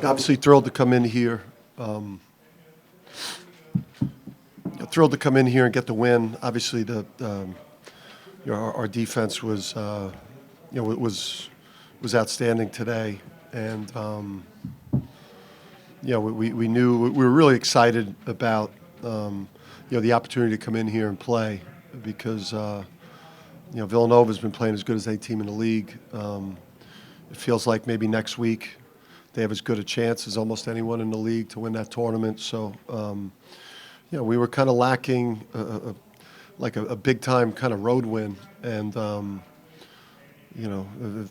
Obviously thrilled to come in here. Thrilled to come in here and get the win. Obviously, our defense was outstanding today, and we knew we were really excited about the opportunity to come in here and play because Villanova's been playing as good as any team in the league. It feels like maybe next week they have as good a chance as almost anyone in the league to win that tournament. So, we were kind of lacking a big-time kind of road win. And,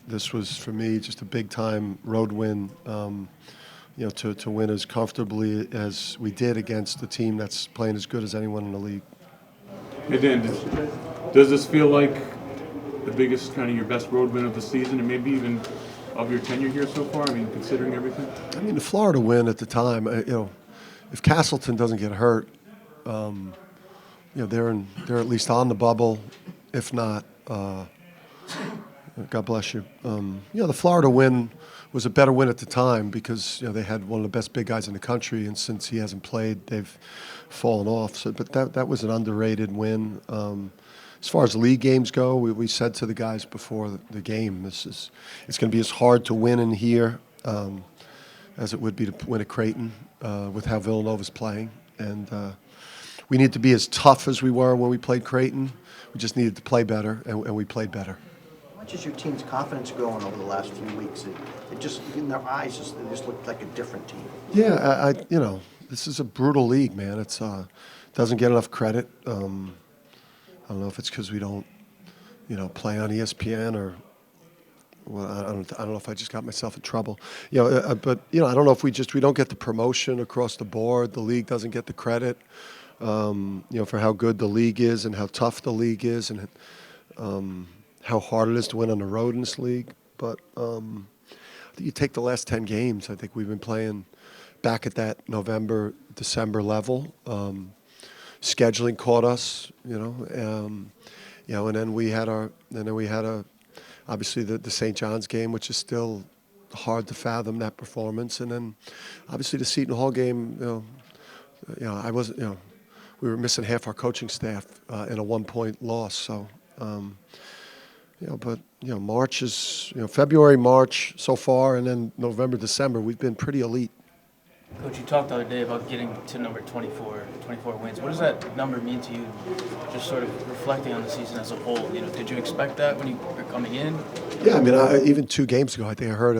this was, for me, just a big-time road win, to win as comfortably as we did against a team that's playing as good as anyone in the league. Hey Dan, does this feel like the biggest, kind of your best road win of the season, and maybe even of your tenure here so far? I mean, considering everything. I mean, the Florida win at the time, if Castleton doesn't get hurt, they're at least on the bubble, if not. God bless you. The Florida win was a better win at the time because they had one of the best big guys in the country, and since he hasn't played, they've fallen off. So, but that was an underrated win. As far as league games go, we said to the guys before the game, it's going to be as hard to win in here as it would be to win at Creighton with how Villanova's playing. And we need to be as tough as we were when we played Creighton. We just needed to play better, and we played better. How much is your team's confidence growing over the last few weeks? It just, in their eyes, they just looked like a different team. Yeah, this is a brutal league, man. It's doesn't get enough credit. I don't know if it's because we don't, play on ESPN or, well, I don't know if I just got myself in trouble. But I don't know if we don't get the promotion across the board. The league doesn't get the credit, for how good the league is and how tough the league is and how hard it is to win on the road in this league. But I think you take the last 10 games, I think we've been playing back at that November, December level. Scheduling caught us, and then we had obviously the St. John's game, which is still hard to fathom that performance, and then obviously the Seton Hall game. I wasn't, we were missing half our coaching staff in a 1-point loss. So, March is, February, March so far, and then November, December, we've been pretty elite. Coach, you talked the other day about getting to number 24 wins. What does that number mean to you, just sort of reflecting on the season as a whole? Did you expect that when you were coming in? Yeah, I mean, even 2 games ago, I think I heard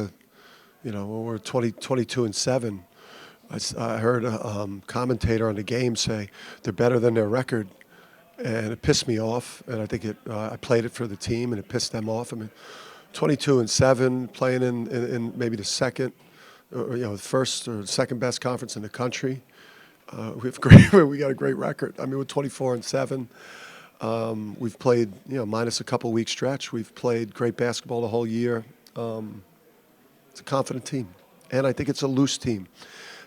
when we're 22-7, I heard a commentator on the game say they're better than their record, and it pissed me off, and I think I played it for the team, and it pissed them off. I mean, 22-7, playing in maybe the second, the first or second best conference in the country. We got a great record. I mean, we're 24-7. We've played, minus a couple week stretch. We've played great basketball the whole year. It's a confident team, and I think it's a loose team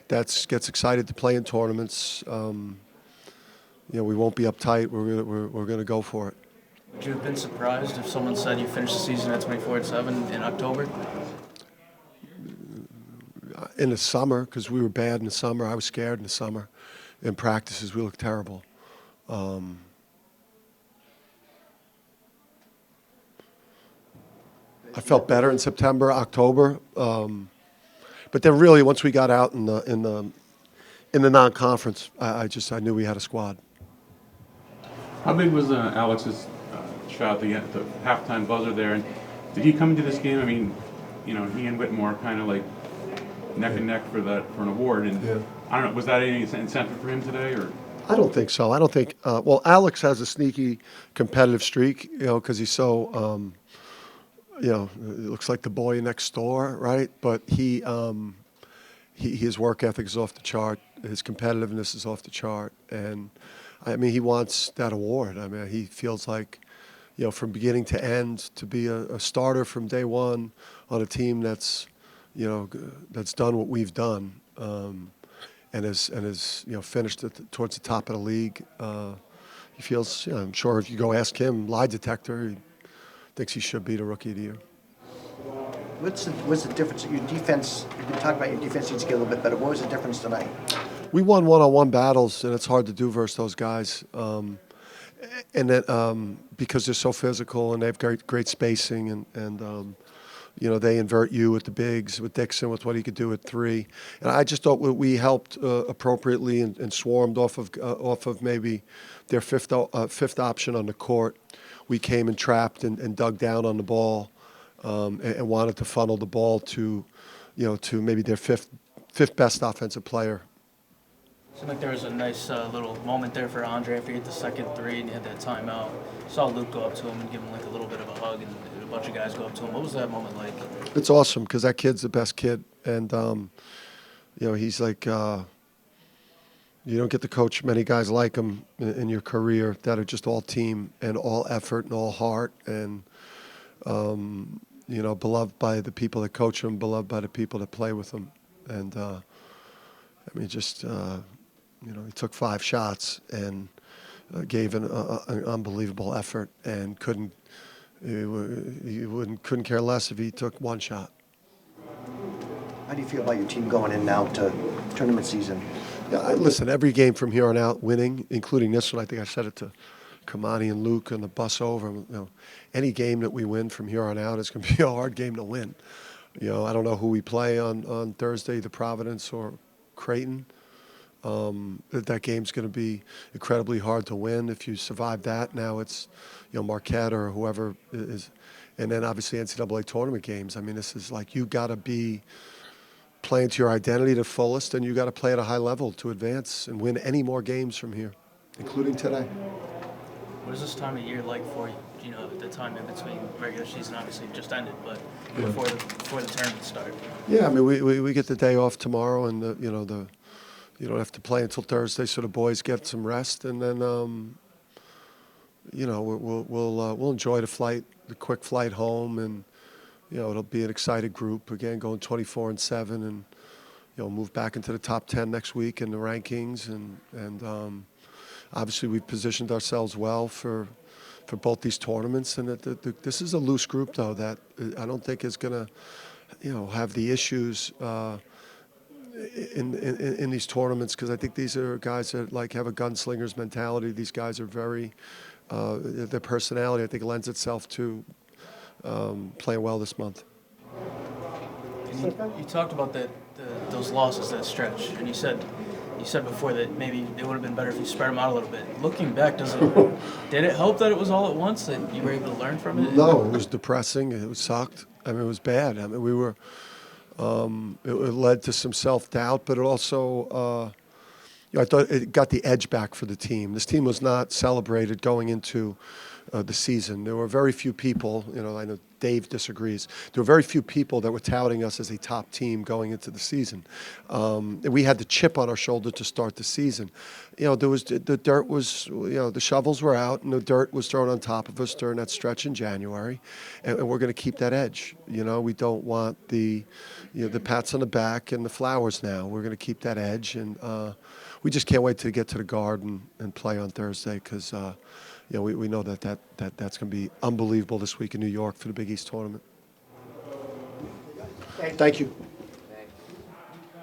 that gets excited to play in tournaments. We won't be uptight. We're gonna go for it. Would you have been surprised if someone said you finished the season at 24-7 in October? In the summer, because we were bad in the summer. I was scared in the summer. In practices, we looked terrible. I felt better in September, October, but then really once we got out in the non-conference, I knew we had a squad. How big was Alex's shot at the halftime buzzer there? And did he come into this game? I mean, he and Whitmore kind of like neck and neck for an award, and yeah. I don't know, was that any incentive for him today, or? I don't think so. I don't think. Well, Alex has a sneaky competitive streak, because he's so, it looks like the boy next door, right? But his work ethic is off the chart. His competitiveness is off the chart, and I mean, he wants that award. I mean, he feels like, from beginning to end, to be a starter from day one on a team that's done what we've done, and has finished towards the top of the league. He feels, I'm sure if you go ask him, lie detector, he thinks he should be the Rookie of the Year. What's the difference? Your defense, you've been talking about your defense needs to get a little bit better. What was the difference tonight? We won one-on-one battles, and it's hard to do versus those guys. And that because they're so physical and they have great spacing, and you know, they invert you with the bigs, with Dixon, with what he could do at 3. And I just thought we helped appropriately and swarmed off of maybe their fifth option on the court. We came and trapped and dug down on the ball, and wanted to funnel the ball to, you know, to maybe their fifth best offensive player. Seemed like there was a nice little moment there for Andre after he hit the second 3 and he had that timeout. Saw Luke go up to him and give him like a little bit of a hug, and a bunch of guys go up to him. What was that moment like? It's awesome because that kid's the best kid, and you know, he's like, you don't get to coach many guys like him in your career that are just all team and all effort and all heart, and you know, beloved by the people that coach him, beloved by the people that play with him, and I mean, just you know, he took 5 shots and gave an unbelievable effort, and couldn't care less if he took 1 shot. How do you feel about your team going in now to tournament season? Yeah, listen, every game from here on out, winning, including this one. I think I said it to Kamani and Luke on the bus over. You know, any game that we win from here on out is going to be a hard game to win. You know, I don't know who we play on Thursday, the Providence or Creighton. That game's going to be incredibly hard to win. If you survive that, now it's, you know, Marquette or whoever is, and then obviously NCAA tournament games. I mean, this is like, you got to be playing to your identity to the fullest, and you got to play at a high level to advance and win any more games from here, including today. What is this time of year like for you? You know, the time in between regular season obviously just ended, but before the tournament start. Yeah, I mean, we get the day off tomorrow, and you don't have to play until Thursday, so the boys get some rest, and then you know, we'll enjoy the quick flight home, and you know, it'll be an excited group again, going 24-7, and you know, move back into the top 10 next week in the rankings, and obviously we've positioned ourselves well for both these tournaments, and this is a loose group though that I don't think is going to, you know, have the issues in these tournaments, because I think these are guys that like have a gunslinger's mentality. These guys are very their personality, I think, lends itself to playing well this month. And you talked about those losses, that stretch, and you said before that maybe it would have been better if you spread them out a little bit. Looking back, did it help that it was all at once, that you were able to learn from it? No, it was depressing. It sucked. I mean, it was bad. I mean, we were. It led to some self-doubt, but it also, you know, I thought it got the edge back for the team. This team was not celebrated going into the season. There were very few people, you know, I know Dave disagrees. There were very few people that were touting us as a top team going into the season. And we had the chip on our shoulder to start the season. You know, the dirt was, you know, the shovels were out, and the dirt was thrown on top of us during that stretch in January, and we're going to keep that edge. You know, we don't want the pats on the back and the flowers now. We're going to keep that edge, and we just can't wait to get to the Garden and play on Thursday, because you know, we know that's going to be unbelievable this week in New York for the Big East tournament. Thank you.